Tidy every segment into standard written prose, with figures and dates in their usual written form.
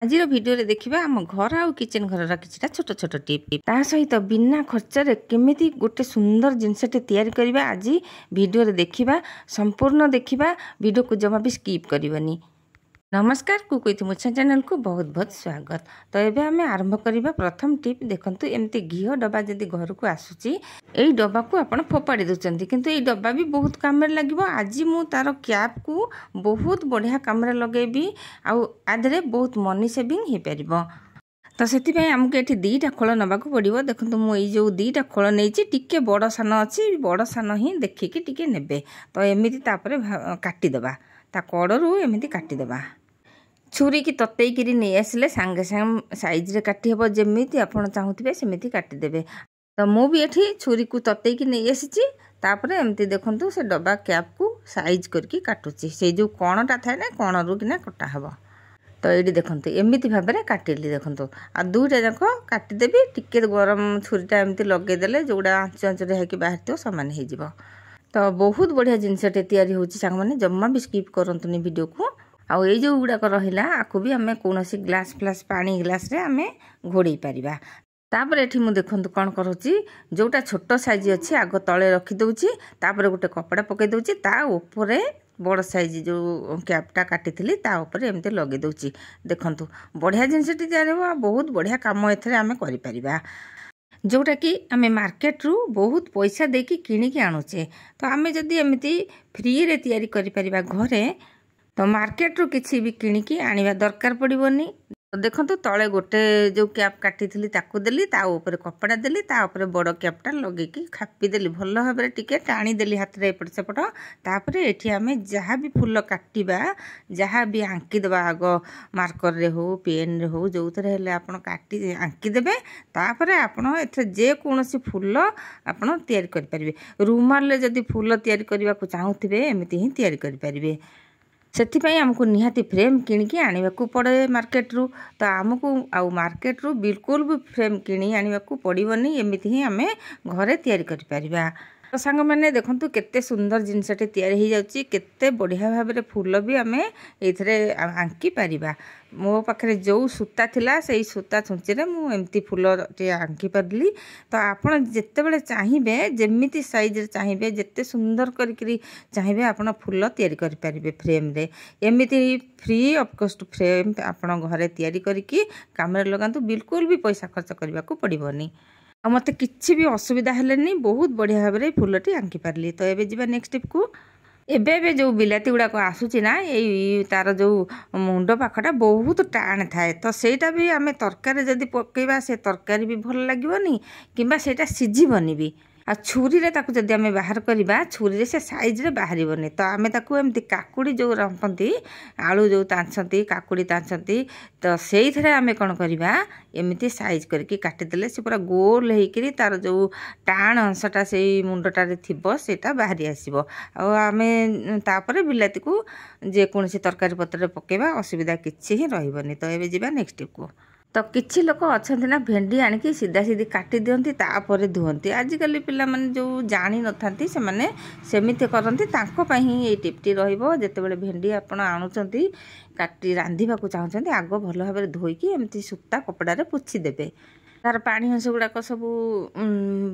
आज वीडियो रे देखिबा हम घर आउ किचन घर किछटा छोट छोट टिप ता सहित बिना खर्च रे केमिति गोटे सुंदर जिनसटे तैयारी करबा आज वीडियो रे देखिबा संपूर्ण देखिबा वीडियो को जमा भी स्किप करबनी। नमस्कार कुकुइथि मुछा चैनल को बहुत बहुत स्वागत। तो एबे हमें आरंभ करबा प्रथम टिप देखंतु एमती घिओ डब्बा जदी घर को आसुची एई डब्बा को आपण फोपाड़ी दोचंती किंतु एई डब्बा भी बहुत काम रे लागिवो। आज मु तार कैप को बहुत बढ़िया काम रे लगेबी आउ आदरे बहुत मनी सेविंग हे परिबो। तो से आमको ये दीटा खोल नवाक पड़ो। देखो मुझे जो दीटा खोल नहीं टिके बड़ सान अच्छी बड़ सान ही देखिकी टिके नेबे। तो एमती काटिदेबा ता कड़ू एमती काटिदेबा। छुरी की ततईकरी नहीं आसिले सांगे सांगे साइज रे काटी हेबो जेमिति आपण चाहूथिबे सेमिति काटिदेबे। तो मु भी एठी छुरी को ततईकी नहीं आसीची तापरे एमती देखंतु से डब्बा कैप को साइज करके काटुची से जो कणटा थाए ना कणरू किना कटा हेबो। तो ये देखो एमती भाव में काटिली देखो आ दुईटा जाक काटिदेवी टिके गरम छुरीटा एमती लगेदेले जोड़ा आंचु आंचुरे होकर बाहर सामान हो। तो बहुत बढ़िया जिनसटे तैयारी होची सांग माने जम्मा भी स्किप करंतुनी वीडियो को। आउ ये जो गुड़ाक रहा आपको भी आम कौन ग्लास फ्लास पानी ग्लास रे आम घोड़े पारिबा। तापर एठी मु देखंतु कौन करूची जोटा छोट साइज अच्छी आग तले रखीदे तापर गोटे कपड़ा पकई दूची ता ऊपर बड़ साइज जो कैपटा काटी थी तापर एमती लगे दूची। देखंतु बढ़िया जिनसटी तैयार हो बहुत बढ़िया काम एथरे आम करिपरिबा जोटा कि आम मार्केट रू बहुत पैसा देकी किणिकी आणुचे। तो आम जदि एमती फ्री रे तैयारी करिपरिबा घरे तो मार्केट रू किसी भी किणिकी आनिबा दरकार पड़िबोनी। देखंतु तले गोटे जो कैप काटी थी ताकू देली ता ऊपर कपड़ा देली ता ऊपर बड़ कैपटा लगेकी खापी देली भल भाव में टिके टाणी देली हाथ रे एपट सेपट। तापर एठी आमे जहाँ भी फूल काटिबा जहाँ भी आंकी देबा आग मार्कर रे हो पेन रे हो जो थरे हेले आपण काटी आंकी देबे। तापर आपण एथे जे कोनोसी फूल आपण तैयारी करि परिबे। रुमाल ले जदी फूल तैयारी करबा को चाहूथिबे एमिति ही तैयारी करि परिबे। से आमको निहाती फ्रेम किणिकी आनिबाकू पड़े मार्केट रू। तो आमको आउ मार्केट रू बिल्कुल भी फ्रेम किणी आनिबाकू पड़िबनी एमिति ही आमे घरे तैयारी करि परिबा। तो सांग मैंने देखंतु केते सुंदर जिनसटे तैयारी हो जाउची केते बढ़िया भाव में फूल भी आमे एथरे आंकी परिबा। मो पाखरे जो सूता थिला सेई सूता छुंची रे मु एमती फूल टे आंकी परली। तो आपण जेते बेले चाहिबे जेमिति साइज रे चाहिबे जेते सुंदर करिकरी चाहिबे आपण फूल तैयारी करि परिबे फ्रेम रे। एमिति फ्री ऑफ कॉस्ट फ्रेम आपण घरे तैयारी करिकी काम रे लगांतु बिल्कुल भी पैसा खर्च करबा को पड़िबोनी। आ मते किछि भी असुविधा हेलेनी बहुत बढ़िया भाव में फूलटी आंकी पारली। तो एबे जीवा नेक्स्ट टिप को। एबे जो बिलाती गुड़ाक आसूची ना ये तार जो मुंड पाखटा बहुत टाण थाए। तो सेटा भी आम तरकारी जदि पकेबा से तरकारी भी भल लगिवनी किंबा सेटा सिझिबनी भी। आ छुरी रे ताकू जदि आमे बाहर करबा छुरी रे से साइज रे बाहरिबनी। तो आमे ताकू एमती काकुड़ी जो रंपंती आलू जो तांछंती काकुड़ी तांछंती तो सेई थरे आमे कोन करबा एमती साइज करके काटी देले से पूरा गोल हेकरी तार जो टाण अंशटा से मुंडटा रे थिबो सेटा बाहरी आसीबो। आ आमे तापरे बिलाती को जे कोनसी तरकारी पत्र रे पकेबा असुविधा किछि ही रहिबनी। तो एबे जिबा नेक्स्ट टिप को। तो किछि लोक अछंती ना भेंडी आनिकी सीधा सीधी काटी दियंती तापर धुअंती। आजिकल पिला माने जो जानी नथांती से माने सेमिति करंती तांको पई ही ए टिपटी रहिबो। जेतेबेले भेंडी आपण आणुचंती काटी रांधिबा को चाहउचंती आगो भलो भाबरे धोईकी एमती सूता कपड़ा रे पोछि देबे। तार पानी अंश गुड़ाक सब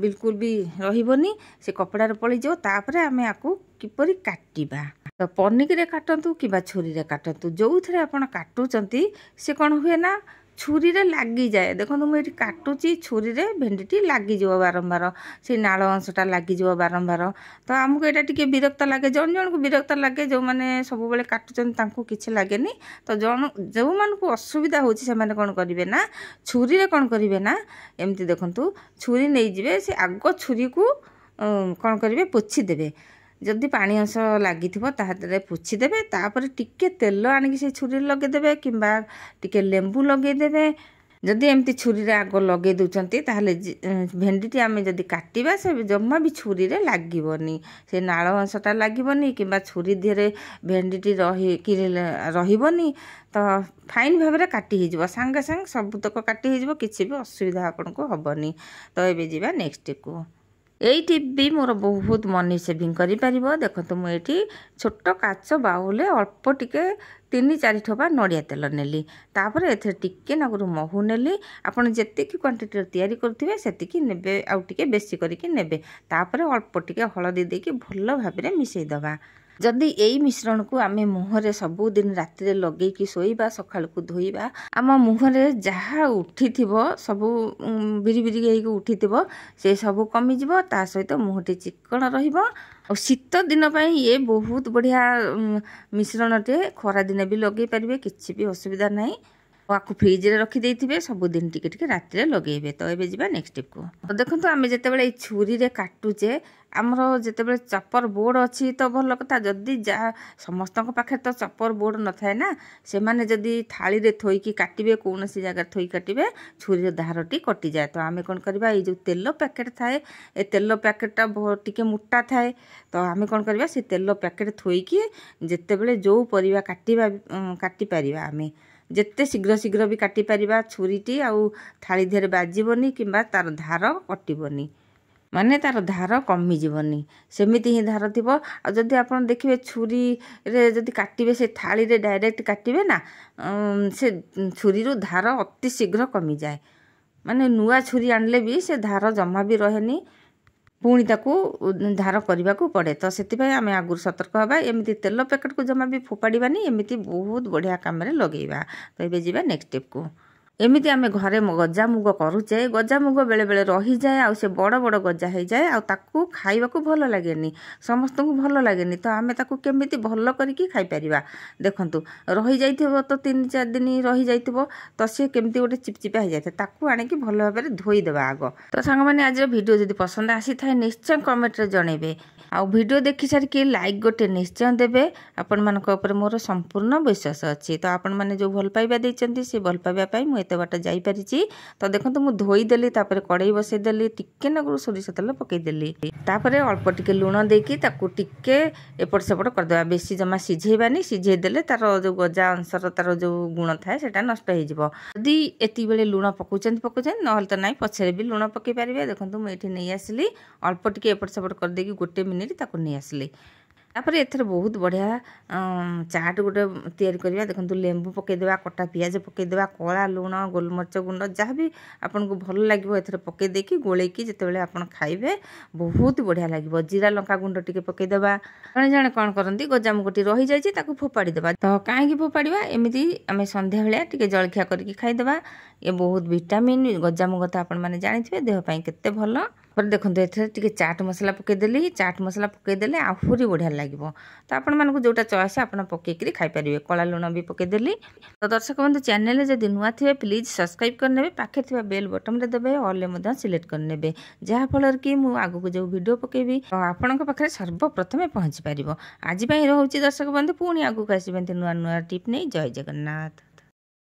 बिल्कुल भी रहिबोनी से कपड़ा रे पळी जो। तापर आमे आकू किपरि काटिबा तो पनिक रे काटंतु किबा छुरी रे काटंतु जो थरे आपण काटुचंती से कोन हुए ना छुरी रे लागी जाए। देखो मुझे काटुची छुरी रे भेंडीटी लागी जो बारंबार से नाल अंशटा लागी जो बारंबार। तो आमको यहाँ टिके विरक्त लगे जन जन को विरक्त लगे जो मैंने सब बेले काटुचन तांको किछि लागेनी। तो जन जो मानकु असुविधा होची से माने कोन करिवे ना छुरी रे कोन करिवे ना एमती देखंतु छुरी नै जिवे से आगो छुरी को कोन करिवे पोछि देबे। जदि पानी अंश लगी ताहरे पोछीदेवे तापर टिके तेल आनिकी से छुरी लगेदेवे किंबा टिके लेंबू लगेदेवे। जदि एमती छुरी रे आग लगे दूचंती ताहले भेंडीटी आमे जदि काटिबा से जम्मा भी छुरी रे लागिबनी से नाळ अंशटा लागिबनी किंबा छुरी दिहरे भेंडीटी रहिबनी। तो फाइन भाव में काटी हिजबो सांगे सांगे सबतक काटी हिजबो किछि भी असुविधा आपनको हबनी। तो एबे जिबा नेक्स्ट को। এই टिप भी मोर बहुत मनी सेविंग कर देखो मुझे छोट काच बाउल अल्प टिके 3-4 ठोपा नड़िया तेल नेली तापर एथे टिके नागुरु महू नेली आपण जेतिकी क्वांटिटी तैयारी करथिबे सेतिकी नेबे आउ टिके बेसी करिके नेबे तापर अल्प टिके हळदी देकी भल भाबरे मिसई दबा जदि यही मिश्रण को आम मुहरे सबुदिन राति लगे शोवा सका धोइबा आम मुहरे जहाँ उठी सबू बिरी बिरी उठी से सब कमिज ता सहित मुहटी चिक्कण शीत दिन ये बहुत बढ़िया मिश्रणटे खरा दिन भी लगे पारे किसी भी असुविधा ना आपको फ्रिज रे रखी देथिबे सबुदिन टिके टिके राति लगेबे। तो ये जा नेक्स्ट टिप को तो देखो आम जिते छुरी रे काटुचे आमर जिते चपर बोर्ड अच्छी तो भल कथा जदि जा समस्त पाखे तो चपर बोर्ड न थाए ना से माने जदि थाली रे थोइकी काटिबे कौन सी जगह थोई काटिबे छुरी धारटी कटि जाए। तो आम कौन करबा ये जो तेल पैकेट थाए ए तेल पैकेटा टिके मोटा थाए तो आम कौन करबा से तेल पैकेट थोइकी जितेबेले जो परिबा काटी पारिबा आमे जेते शीघ्र शीघ्र भी काटी पारिबा छुरीटी आउ थाली देहरे बाजिबनी किंबा तार धार कटिबनी माने तार धार कमी जीवनी सेमिति ही धार थिबो। आ जदि आपण देखिबे छुरी रे जदि काटिबे से थाली रे डायरेक्ट काटिबे ना से छुरी रो धार अति शीघ्र कमी जाए माने नुआ छुरी आनले भी से धार जमा भी रहेनी पुणी ताकू धार करने को पड़े। तो से आम आगु सतर्क हवा एमती तेल पैकेट को जमा भी फोपाड़ानी एमती बहुत बढ़िया काम लगेगा। तो ये जा नेक्स्ट टिप को एमती आम घरे गजा मुग करुचे गजा मुग बेले बेले रही जाए आ से बड़ बड़ गजा हो जाए आकू खाइबा को भल लगे समस्त को भल लगे तो आम ताकू केमिति भल करके खाई परिबा। देखंतु रही जाइथिबो तो 3-4 दिन रही जाइथिबो तो सी केमिति गोटे चिपचिपा हो जाए ताकू आनिकी भल भाव धोई देबा आग। तो सांग माने आज वीडियो जदि पसंद आसी थाए निश्चय कमेंट रे जणेबे आ वीडियो देखि सारिकी लाइक गोटे निश्चय देबे आपण मानक ऊपर मोर संपूर्ण विश्वास अछि। तो आपण माने जो भल पाइबा दैचंती से भल पाइबा पाई मु एते बाट जाई परिची। तो देखंतु मु धोई देली तापर कड़ाई बसई देली टिके नगुरु सोरिष तेल पकई देली तापर अल्प टिके लूण देकी ताकू टिके एपट सेपट कर देबा बेसी जमा सिझेबानी सिझे देले तार जो गजा अंशर तार जो गुण थाए सेटा नष्ट हो जिवो। यदि एति बेले लूण पकाउचंती नहल तो नाइ पछरे भी लूण पकई पारिबे। देखंतु मु एठी नै आसली अल्प टिके एपट सेपट कर देकी गोटे मिनिट ताकू नै आसली तापर एथर बहुत बढ़िया चाट गोटे तैयारी करवा। देखो लेंबू पकईदेवा कटा पियाज पकईदेवा कला लुण गोलमरिच गुंड जहाँ भी आपन को भल लगे एथर पकई देकी गोलेकी जितेबाला आपन खाइबे बहुत बढ़िया लगे। जीरा लंका गुंड टिके पकईदेवा जड़े जड़े कौन करती गजामुगटी रही जाइए फोपाड़ी देवा तो कहीं फोपाड़ा एमती आम सन्ध्या बेला टिके जलखिया करके खाईदेवा। ये बहुत विटामिन गजामुग तो आपण मैंने जानी देहपाई केते भल। देखो ये चाट मसला पकईदेली चाट मसला पकईदेले आहरी बढ़िया लगे। तो आपण मानक जोटा चॉइस आप पकईकरी खाईपारे कला लुण भी पकईदेली। तो दर्शक बंधु चैनल जदि नुआ थे प्लीज सब्सक्राइब करने पाखे थी बेल बटन रे देबे ऑल सिलेक्ट करने जहाँफल कि मुझे आगक जो वीडियो पकेबी तो आपण पाखे सर्वप्रथमे पहुँची पार। आज रोचे दर्शक बंधु पुणी आगक आसबे नुआ नुआ टिप नहीं। जय जगन्नाथ।